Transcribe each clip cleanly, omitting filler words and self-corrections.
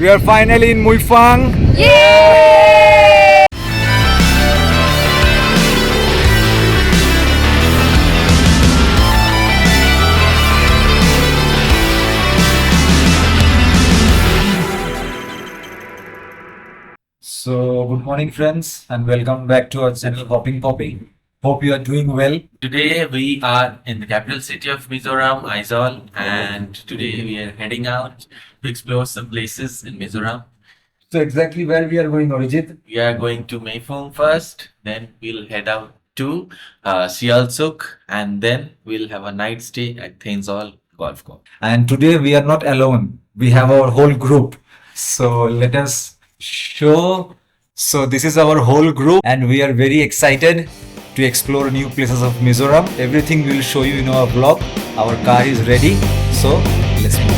We are finally in Hmuifang. Yay! So, good morning, friends, and welcome back to our channel Hopping Popping. Hope you are doing well. Today we are in the capital city of Mizoram, Aizawl, and today we are heading out to explore some places in Mizoram. So, exactly where we are going, Arijit? We are going to Hmuifang first, then we'll head out to SIALSUK, and then we'll have a night stay at Aizawl Golf Course. And today we are not alone. We have our whole group. So, let us show. So, this is our whole group, and we are very excited to explore new places of Mizoram. Everything we will show you in our vlog. Our car is ready, so let's move.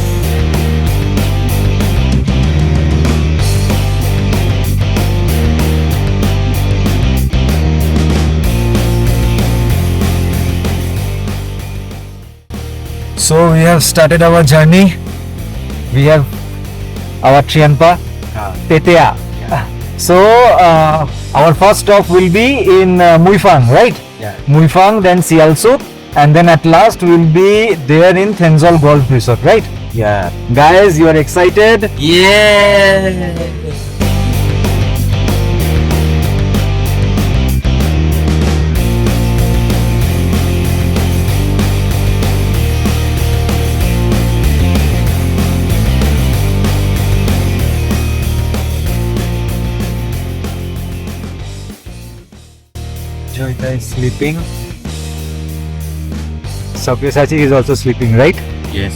So we have started our journey. We have our Trianpa, Tetea. So our first stop will be in Hmuifang, right? Yeah. Hmuifang, then SIALSUK, and then at last we'll be there in Aizawl Golf Resort, right? Yeah. Guys, you are excited? Yeah! Joyita is sleeping. Sabyasachi is also sleeping, right? Yes.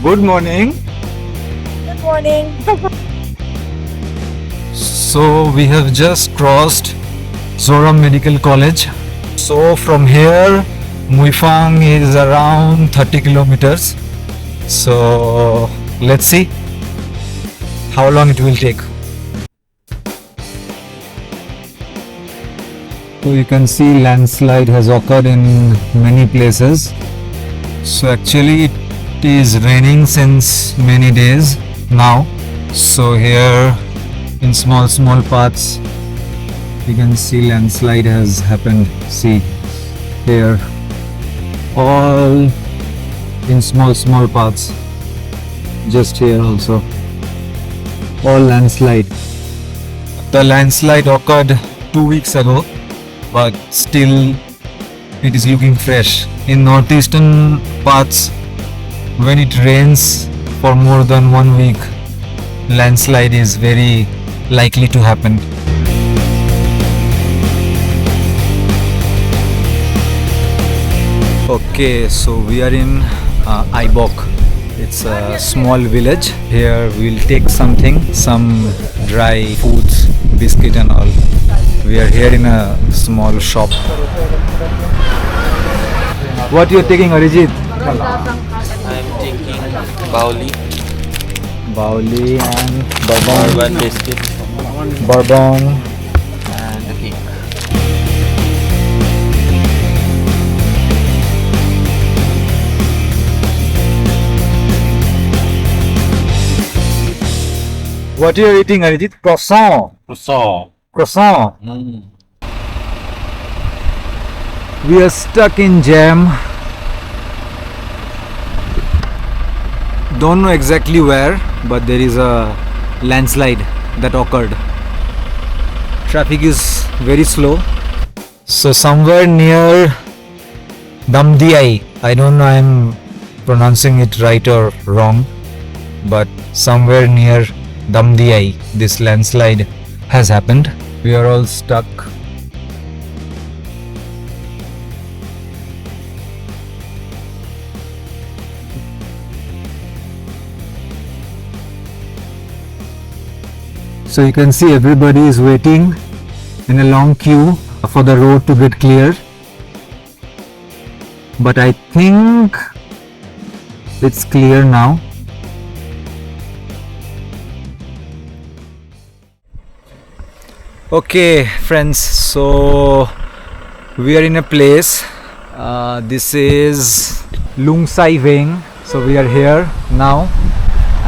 Good morning. Good morning. So we have just crossed Mizoram Medical College. So from here, Hmuifang is around 30 kilometers. So let's see how long it will take. So you can see landslide has occurred in many places. So actually it is raining since many days now. So here in small paths you can see landslide has happened. See here, all in small paths. Just here also, all landslide. The landslide occurred 2 weeks ago, but still it is looking fresh. In northeastern parts, when it rains for more than 1 week, landslide is very likely to happen. Okay, so we are in Aizawl. It's a small village. Here we'll take something, some dry foods, biscuit and all. We are here in a small shop. What you are taking, Arijit? I'm taking Bauli, Bauli and bourbon. one biscuit, Bourbon. and a cake. What you are eating, Arijit? Croissant. Croissant. Croissant. We are stuck in jam. Don't know exactly where, but there is a landslide that occurred. Traffic is very slow. So somewhere near Damdiai, I don't know I'm pronouncing it right or wrong, but somewhere near Damdiai this landslide has happened. We are all stuck. So you can see everybody is waiting in a long queue for the road to get clear. But I think it's clear now. Okay friends, so we are in a place, this is Lung Sai Veng, so we are here now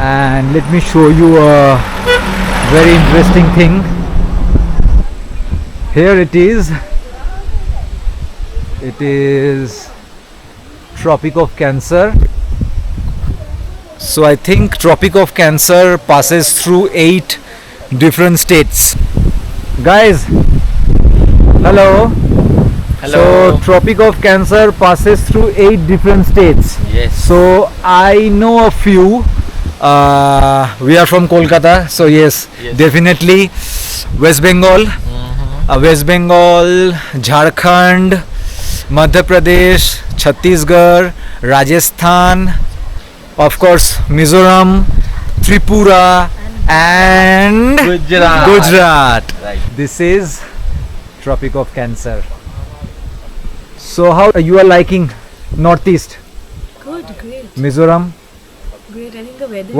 and let me show you a very interesting thing. Here it is. It is Tropic of Cancer. So I think Tropic of Cancer passes through 8 different states. Guys, hello. Hello. So Tropic of Cancer passes through 8 different states. Yes. So I know a few. We are from Kolkata, so yes. Definitely West Bengal, West Bengal, Jharkhand, Madhya Pradesh, Chhattisgarh, Rajasthan, of course Mizoram, Tripura, and Gujarat. Right. This is Tropic of Cancer. So how you are liking Northeast, Good, great, Mizoram? great. I think the weather.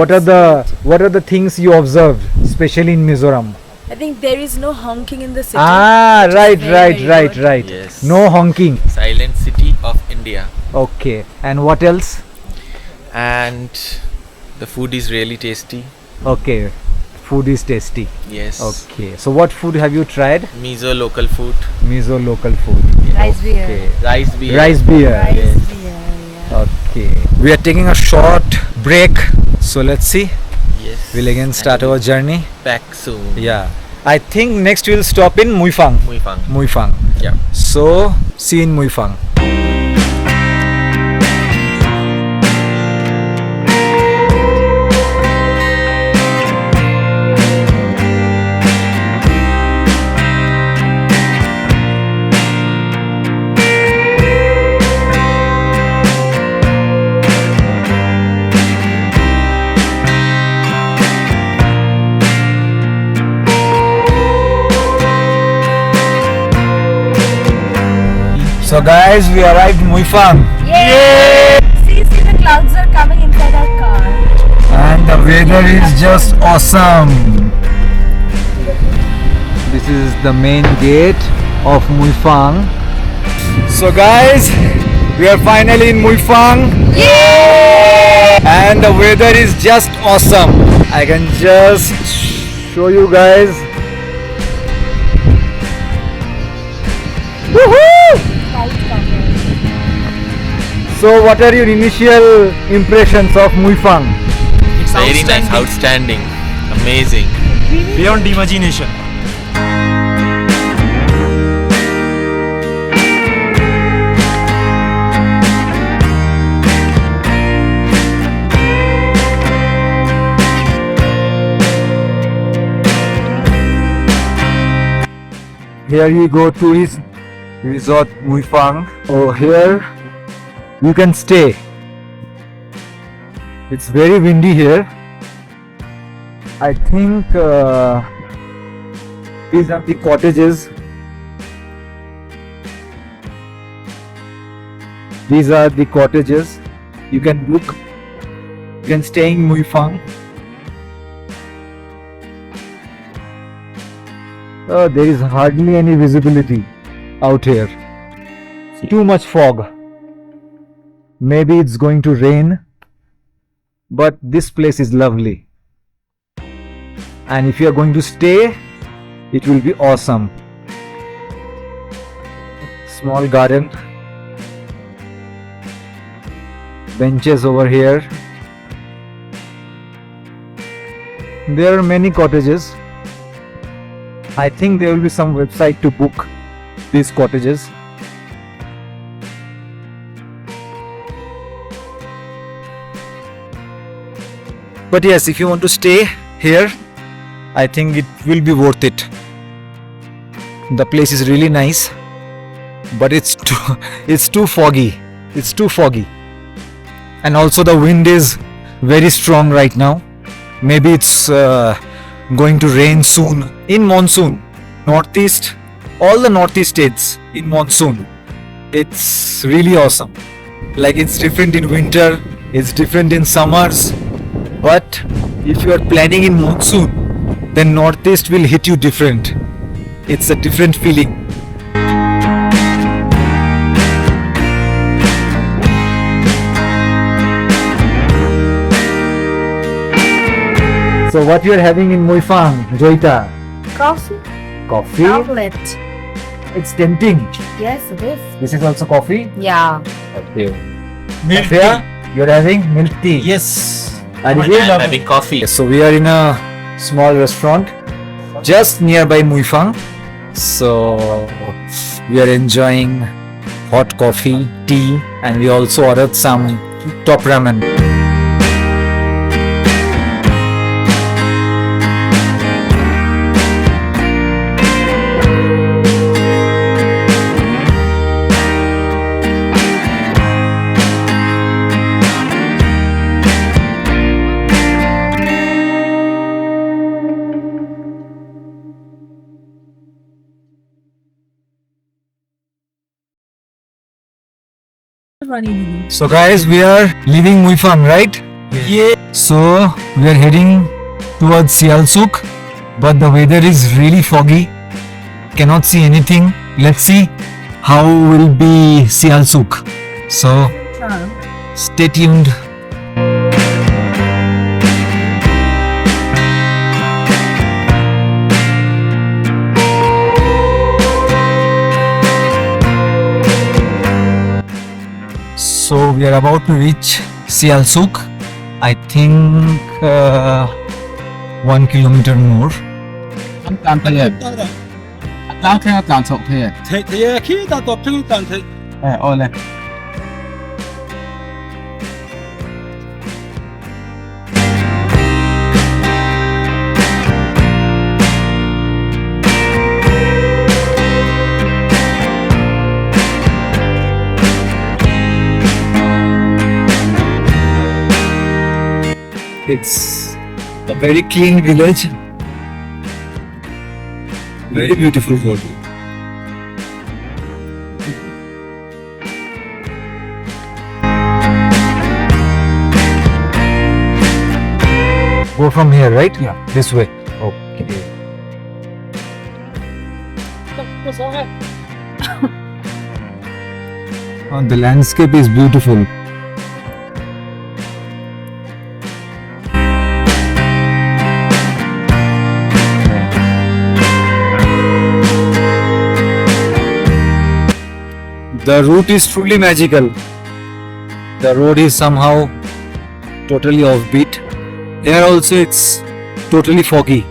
What are the things you observed, especially in Mizoram? I think there is no honking in the city. Ah, which is right, very, very good. right. Yes. No honking. Silent city of India. Okay. And what else? And the food is really tasty. Okay. Food is tasty. Yes. Okay. So what food have you tried? Mizo local food. Mizo local food. Rice beer. Okay. Rice beer. Rice beer. Rice Yes. beer. Yeah. Okay. We are taking a short break. So let's see. Yes. We'll again start our journey. Back soon. Yeah. I think next we'll stop in Hmuifang. Hmuifang. Yeah. So see you in Hmuifang. So guys, we arrived in Hmuifang Yay! See, the clouds are coming inside our car. and the weather is just awesome. This is the main gate of Hmuifang. So guys, we are finally in Hmuifang. Yay! And the weather is just awesome. I can just show you guys. Woohoo! Clouds coming. So what are your initial impressions of Hmuifang? It's Very nice. Outstanding. Amazing. beyond imagination. Here you go, Tourist Resort Hmuifang. Oh, here you can stay. It's very windy here. I think these are the cottages. These are the cottages. You can book. You can stay in Hmuifang. There is hardly any visibility out here. Too much fog. Maybe it's going to rain, but this place is lovely. And if you are going to stay, it will be awesome. Small garden. Benches over here. There are many cottages. I think there will be some website to book these cottages. But yes, if you want to stay here, I think it will be worth it. The place is really nice, but it's too foggy. It's too foggy. And also the wind is very strong right now. Maybe it's going to rain soon. In monsoon, northeast, all the northeast states in monsoon, it's really awesome. Like, it's different in winter, it's different in summers, but if you are planning in monsoon, then northeast will hit you different. It's a different feeling. So what you are having in Hmuifang, Joita? Coffee. Coffee? Chocolate. It's tempting. Yes, it is. This is also coffee? Yeah. Okay. Milk Sophia, you're having milk tea. Yes. And I'm having coffee. so we are in a small restaurant just nearby Hmuifang. So we are enjoying hot coffee, tea, and we also ordered some top ramen. So guys, we are leaving Hmuifang, right? Yeah. So we are heading towards SIALSUK, but the weather is really foggy. Cannot see anything. Let's see how will be SIALSUK. So stay tuned. So we are about to reach SIALSUK. I think 1 kilometer more. การเทศล้างแค่การส่งเทศ Thế khi ta tập trung toàn thế. โอ้เลย It's a very clean village. Very beautiful photo. Go from here, right? Yeah. This way. Okay. The landscape is beautiful. The route is truly magical. The road is somehow totally offbeat. Here also it's totally foggy.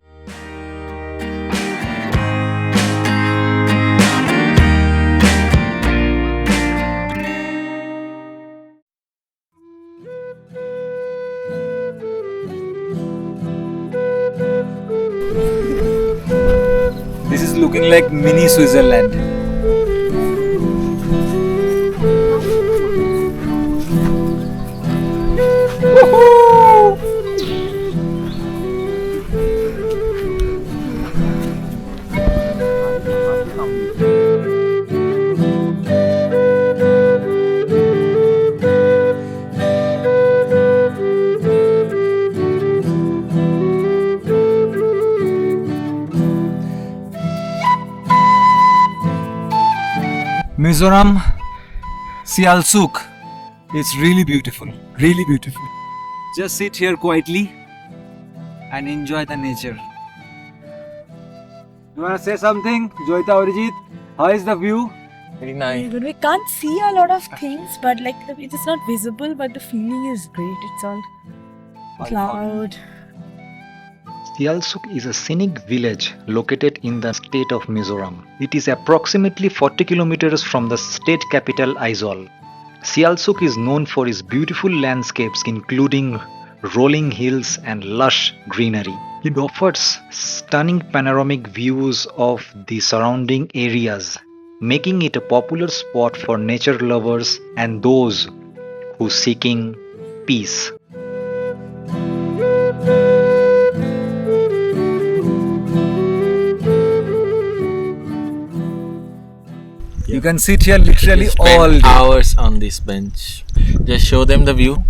This is looking like mini Switzerland. Mizoram, SIALSUK. It's really beautiful, really beautiful. Just sit here quietly and enjoy the nature. You wanna say something, Joita Orijit? How is the view? Very nice. But we can't see a lot of things, but like it is not visible, but the feeling is great. It's all cloud. SIALSUK is a scenic village located in the state of Mizoram. It is approximately 40 kilometers from the state capital Aizawl. SIALSUK is known for its beautiful landscapes including rolling hills and lush greenery. It offers stunning panoramic views of the surrounding areas, making it a popular spot for nature lovers and those who seeking peace. You can sit here literally Spend all day. hours on this bench. Just show them the view.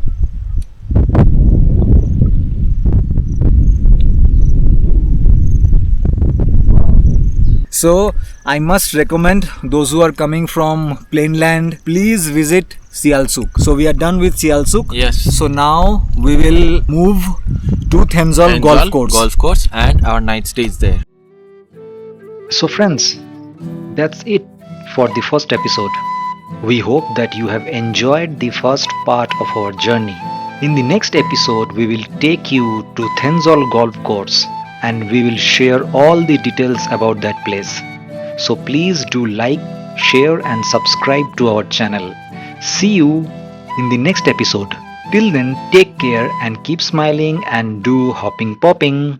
So I must recommend those who are coming from plainland, please visit SIALSUK. So we are done with SIALSUK. Yes. So now we will move to Aizawl golf course. Golf course, and our night stay is there. So friends, that's it for the first episode. We hope that you have enjoyed the first part of our journey. In the next episode, we will take you to Aizawl golf course and we will share all the details about that place. So please do like, share and subscribe to our channel. See you in the next episode. Till then, take care and keep smiling and do hopping popping.